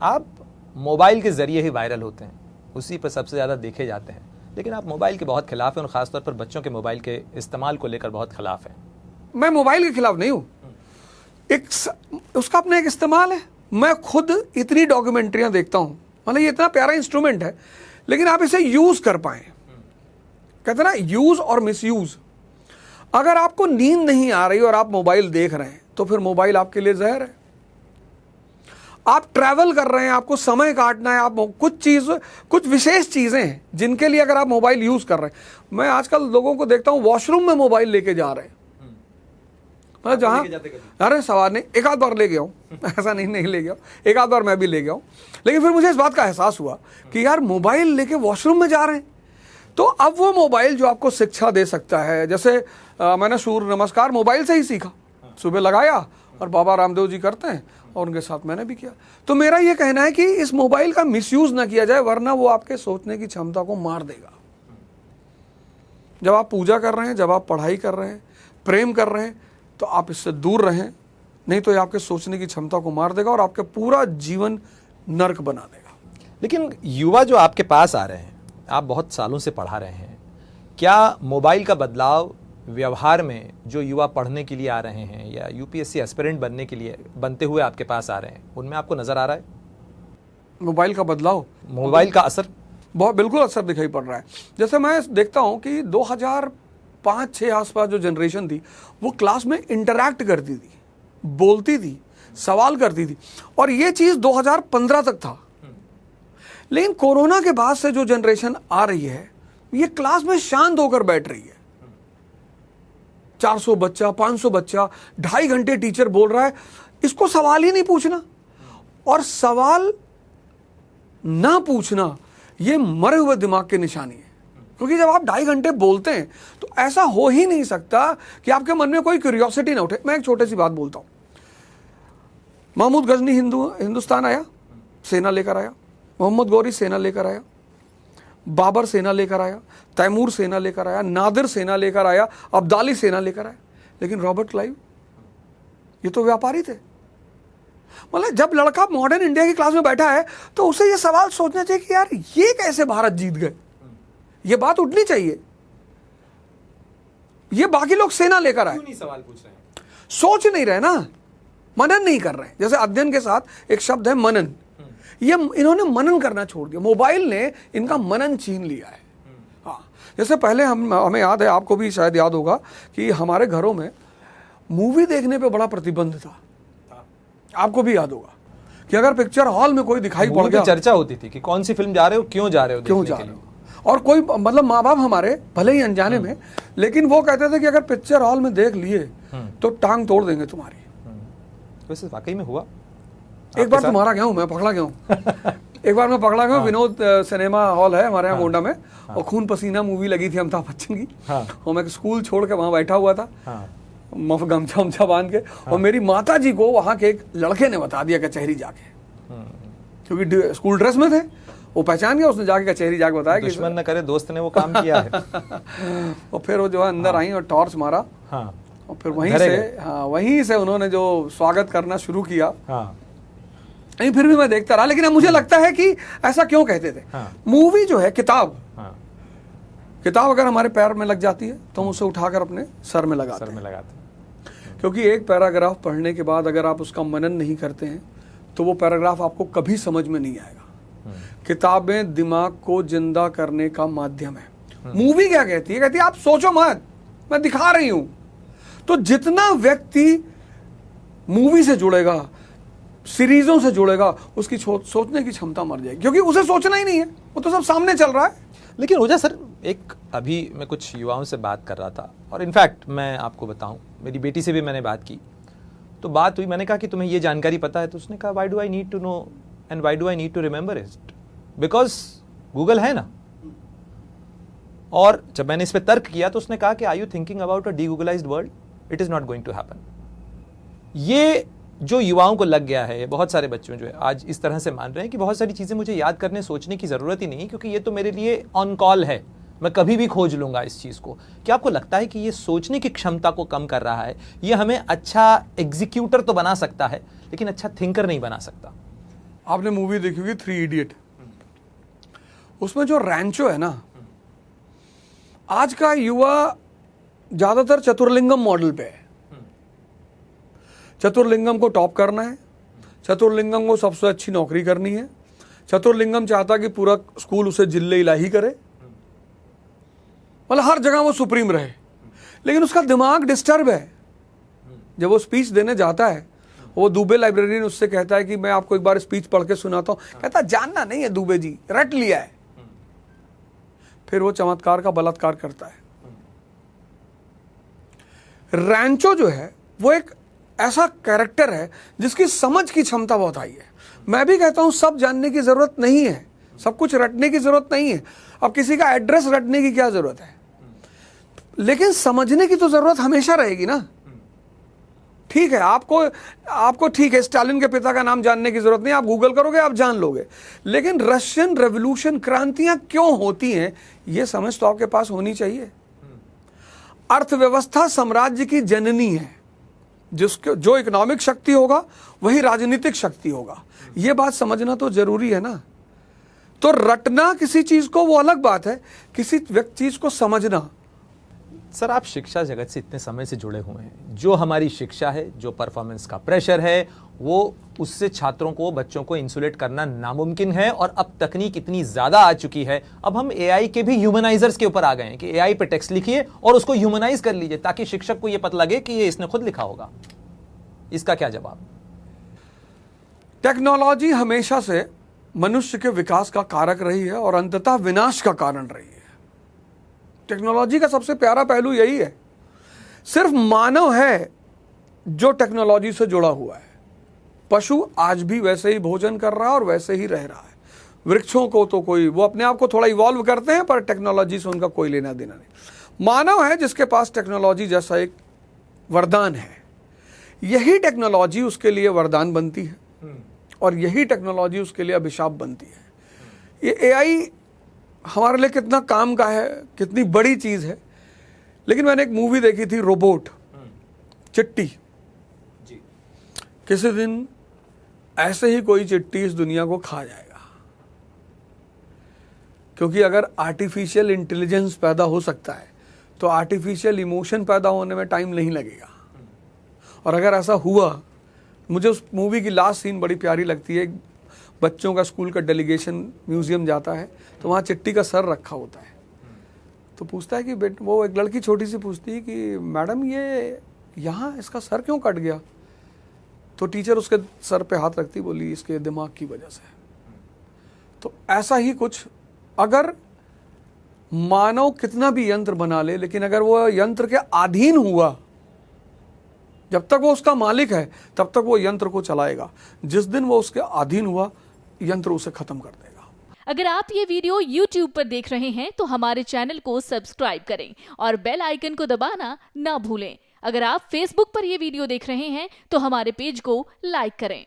आप मोबाइल के ज़रिए ही वायरल होते हैं, उसी पर सबसे ज़्यादा देखे जाते हैं, लेकिन आप मोबाइल के बहुत खिलाफ हैं और ख़ासतौर पर बच्चों के मोबाइल के इस्तेमाल को लेकर बहुत खिलाफ हैं। मैं मोबाइल के खिलाफ नहीं हूँ, उसका अपना एक इस्तेमाल है। मैं खुद इतनी डॉक्यूमेंट्रियाँ देखता हूँ, मतलब ये इतना प्यारा इंस्ट्रूमेंट है, लेकिन आप इसे यूज़ कर पाएँ। कहते ना यूज़ और मिसयूज़। अगर आपको नींद नहीं आ रही और आप मोबाइल देख रहे हैं तो फिर मोबाइल आपके लिए जहर है। आप ट्रैवल कर रहे हैं, आपको समय काटना है, आप कुछ विशेष चीज़ें हैं जिनके लिए अगर आप मोबाइल यूज़ कर रहे हैं। मैं आजकल लोगों को देखता हूँ वॉशरूम में मोबाइल लेके जा रहे हैं, मतलब जहाँ, अरे सवाल नहीं, एक आध बार ले गया हूँ ऐसा नहीं ले गया, एक आध बार मैं भी ले गया हूँ, लेकिन फिर मुझे इस बात का एहसास हुआ कि यार मोबाइल लेके वॉशरूम में जा रहे हैं। तो अब वो मोबाइल जो आपको शिक्षा दे सकता है, जैसे मैंने सूर्य नमस्कार मोबाइल से ही सीखा, सुबह लगाया और बाबा रामदेव जी करते हैं और उनके साथ मैंने भी किया। तो मेरा ये कहना है कि इस मोबाइल का मिसयूज़ ना किया जाए, वरना वो आपके सोचने की क्षमता को मार देगा। जब आप पूजा कर रहे हैं, जब आप पढ़ाई कर रहे हैं, प्रेम कर रहे हैं, तो आप इससे दूर रहें, नहीं तो ये आपके सोचने की क्षमता को मार देगा और आपका पूरा जीवन नर्क बना देगा। लेकिन युवा जो आपके पास आ रहे हैं, आप बहुत सालों से पढ़ा रहे हैं, क्या मोबाइल का बदलाव व्यवहार में जो युवा पढ़ने के लिए आ रहे हैं या यूपीएससी एस्पिरेंट बनने के लिए बनते हुए आपके पास आ रहे हैं, उनमें आपको नज़र आ रहा है मोबाइल का बदलाव, मोबाइल का असर? बहुत बिल्कुल असर दिखाई पड़ रहा है। जैसे मैं देखता हूँ कि 2005-6 आसपास जो जनरेशन थी वो क्लास में इंटरैक्ट करती थी, बोलती थी, सवाल करती थी, और ये चीज़ 2015 तक था। लेकिन कोरोना के बाद से जो जनरेशन आ रही है, ये क्लास में शांत होकर बैठ रही है। 400 बच्चा, 500 बच्चा, 2.5 घंटे टीचर बोल रहा है, इसको सवाल ही नहीं पूछना। और सवाल ना पूछना ये मरे हुए दिमाग की निशानी है, क्योंकि जब आप 2.5 घंटे बोलते हैं तो ऐसा हो ही नहीं सकता कि आपके मन में कोई क्यूरियोसिटी ना उठे। मैं एक छोटी सी बात बोलता हूँ। महमूद गजनी हिंदुस्तान आया, सेना लेकर आया, मोहम्मद गौरी सेना लेकर आया, बाबर सेना लेकर आया, तैमूर सेना लेकर आया, नादिर सेना लेकर आया, अब्दाली सेना लेकर आया, लेकिन रॉबर्ट क्लाइव ये तो व्यापारी थे। मतलब जब लड़का मॉडर्न इंडिया की क्लास में बैठा है तो उसे ये सवाल सोचना चाहिए कि यार ये कैसे भारत जीत गए, ये बात उठनी चाहिए। ये बाकी लोग सेना लेकर आए, क्यों नहीं सवाल पूछ रहे हैं? सोच नहीं रहे ना, मनन नहीं कर रहे। जैसे अध्ययन के साथ एक शब्द है मनन, ये इन्होंने मनन करना छोड़ दिया, मोबाइल ने इनका मनन छीन लिया है। हाँ, जैसे पहले हमें याद है, आपको भी शायद याद होगा कि हमारे घरों में मूवी देखने पे बड़ा प्रतिबंध था। आपको भी याद होगा कि अगर पिक्चर हॉल में कोई दिखाई पड़ गया, चर्चा होती थी कि कौन सी फिल्म जा रहे हो, क्यों जा रहे हो। और कोई मतलब माँ बाप हमारे भले ही अनजाने में, लेकिन वो कहते थे कि अगर पिक्चर हॉल में देख लिए तो टांग तोड़ देंगे तुम्हारी। वैसे वाकई में हुआ? एक बार तुम्हारा गया हूँ, मैं पकड़ा गया हूँ एक बार मैं पकड़ा गया हूँ। विनोद सिनेमा हॉल है हमारे यहाँ गोंडा में, और खून पसीना मूवी लगी थी अमिताभ बच्चन की, और मैं स्कूल छोड़ के वहाँ बैठा हुआ था, गमछा उमछा बांध के, और मेरी माता जी को वहाँ के एक लड़के ने बता दिया कचहरी जाके, क्योंकि स्कूल ड्रेस में थे, वो पहचान गया, उसने जाके कचहरी जाके बताया कि दुश्मन न करे दोस्त ने वो काम किया है। और फिर वो जो है अंदर आई और टॉर्च मारा, और फिर वहीं से उन्होंने जो स्वागत करना शुरू किया। नहीं, फिर भी मैं देखता रहा, लेकिन अब मुझे लगता है कि ऐसा क्यों कहते थे। मूवी जो है, किताब अगर हमारे पैर में लग जाती है तो हम उसे उठाकर अपने सर में लगाते हैं। क्योंकि एक पैराग्राफ पढ़ने के बाद अगर आप उसका मनन नहीं करते हैं तो वो पैराग्राफ आपको कभी समझ में नहीं आएगा। किताबें दिमाग को जिंदा करने का माध्यम है। मूवी क्या कहती है? कहती है आप सोचो मत, मैं दिखा रही हूं। तो जितना व्यक्ति मूवी से जुड़ेगा, सीरीजों से जुड़ेगा, उसकी सोचने की क्षमता मर जाएगी, क्योंकि उसे सोचना ही नहीं है, वो तो सब सामने चल रहा है। लेकिन ओझा सर, एक अभी मैं कुछ युवाओं से बात कर रहा था, और इनफैक्ट मैं आपको बताऊं, मेरी बेटी से भी मैंने बात की, तो बात हुई, मैंने कहा कि तुम्हें ये जानकारी पता है? तो उसने कहा why do I need to know and why do I need to remember it, because Google है ना। और जब मैंने इस पर तर्क किया तो उसने कहा कि are you thinking about a degooglized world, it is not going to happen. ये जो युवाओं को लग गया है, बहुत सारे बच्चों जो है आज इस तरह से मान रहे हैं कि बहुत सारी चीज़ें मुझे याद करने सोचने की ज़रूरत ही नहीं, क्योंकि ये तो मेरे लिए ऑन कॉल है, मैं कभी भी खोज लूँगा इस चीज़ को। क्या आपको लगता है कि ये सोचने की क्षमता को कम कर रहा है? ये हमें अच्छा एग्जीक्यूटर तो बना सकता है, लेकिन अच्छा थिंकर नहीं बना सकता। आपने मूवी देखी होगी 3 इडियट, उसमें जो रैंचो है ना, आज का युवा ज्यादातर चतुर्लिंगम मॉडल पे है। चतुर्लिंगम को टॉप करना है, चतुर्लिंगम को सबसे अच्छी नौकरी करनी है, चतुर्लिंगम चाहता कि पूरा स्कूल उसे जिल्ले इलाही करे, मतलब हर जगह वो सुप्रीम रहे। लेकिन उसका दिमाग डिस्टर्ब है। जब वो स्पीच देने जाता है, वो दुबे लाइब्रेरियन उससे कहता है कि मैं आपको एक बार स्पीच पढ़ के सुनाता हूं। कहता जानना नहीं है दुबे जी, रट लिया है। फिर वो चमत्कार का बलात्कार करता है। रैंचो जो है वो एक ऐसा कैरेक्टर है जिसकी समझ की क्षमता बहुत हाई है। मैं भी कहता हूं सब जानने की जरूरत नहीं है, सब कुछ रटने की जरूरत नहीं है। अब किसी का एड्रेस रटने की क्या जरूरत है, लेकिन समझने की तो जरूरत हमेशा रहेगी ना। ठीक है, आपको ठीक है, स्टालिन के पिता का नाम जानने की जरूरत नहीं, आप गूगल करोगे आप जान लोगे। लेकिन रशियन रेवोल्यूशन, क्रांतियां क्यों होती हैं, यह समझ तो आपके पास होनी चाहिए। अर्थव्यवस्था साम्राज्य की जननी है। जो इकोनॉमिक शक्ति होगा वही राजनीतिक शक्ति होगा। यह बात समझना तो जरूरी है ना। तो रटना किसी चीज को वो अलग बात है, किसी चीज को समझना। सर, आप शिक्षा जगत से इतने समय से जुड़े हुए हैं। जो हमारी शिक्षा है, जो परफॉर्मेंस का प्रेशर है, वो उससे छात्रों को, बच्चों को इंसुलेट करना नामुमकिन है। और अब तकनीक इतनी ज्यादा आ चुकी है, अब हम एआई के भी ह्यूमनाइजर्स के ऊपर आ गए हैं कि एआई पे टेक्स्ट लिखिए और उसको ह्यूमनाइज कर लीजिए, ताकि शिक्षक को यह पता लगे कि ये इसने खुद लिखा होगा। इसका क्या जवाब? टेक्नोलॉजी हमेशा से मनुष्य के विकास का कारक रही है और अंततः विनाश का कारण रही है। टेक्नोलॉजी का सबसे प्यारा पहलू यही है, सिर्फ मानव है जो टेक्नोलॉजी से जुड़ा हुआ है। पशु आज भी वैसे ही भोजन कर रहा है और वैसे ही रह रहा है। वृक्षों को तो कोई, वो अपने आप को थोड़ा इवॉल्व करते हैं, पर टेक्नोलॉजी से उनका कोई लेना देना नहीं। मानव है जिसके पास टेक्नोलॉजी जैसा एक वरदान है। यही टेक्नोलॉजी उसके लिए वरदान बनती है और यही टेक्नोलॉजी उसके लिए अभिशाप बनती है। ये एआई हमारे लिए कितना काम का है, कितनी बड़ी चीज है। लेकिन मैंने एक मूवी देखी थी, रोबोट, चिट्टी जी। किसी दिन ऐसे ही कोई चिट्टी इस दुनिया को खा जाएगा, क्योंकि अगर आर्टिफिशियल इंटेलिजेंस पैदा हो सकता है तो आर्टिफिशियल इमोशन पैदा होने में टाइम नहीं लगेगा। और अगर ऐसा हुआ, मुझे उस मूवी की लास्ट सीन बड़ी प्यारी लगती है। बच्चों का स्कूल का डेलीगेशन म्यूजियम जाता है तो वहाँ चिट्टी का सर रखा होता है। तो पूछता है कि वो एक लड़की छोटी सी पूछती है कि मैडम ये यहाँ इसका सर क्यों कट गया? तो टीचर उसके सर पे हाथ रखती, बोली इसके दिमाग की वजह से। तो ऐसा ही कुछ, अगर मानव कितना भी यंत्र बना ले, लेकिन अगर वो यंत्र के अधीन हुआ, जब तक वो उसका मालिक है तब तक वो यंत्र को चलाएगा। जिस दिन वो उसके अधीन हुआ, यंत्र उसे खत्म कर देगा। अगर आप ये वीडियो YouTube पर देख रहे हैं तो हमारे चैनल को सब्सक्राइब करें और बेल आइकन को दबाना ना भूलें। अगर आप Facebook पर ये वीडियो देख रहे हैं तो हमारे पेज को लाइक करें।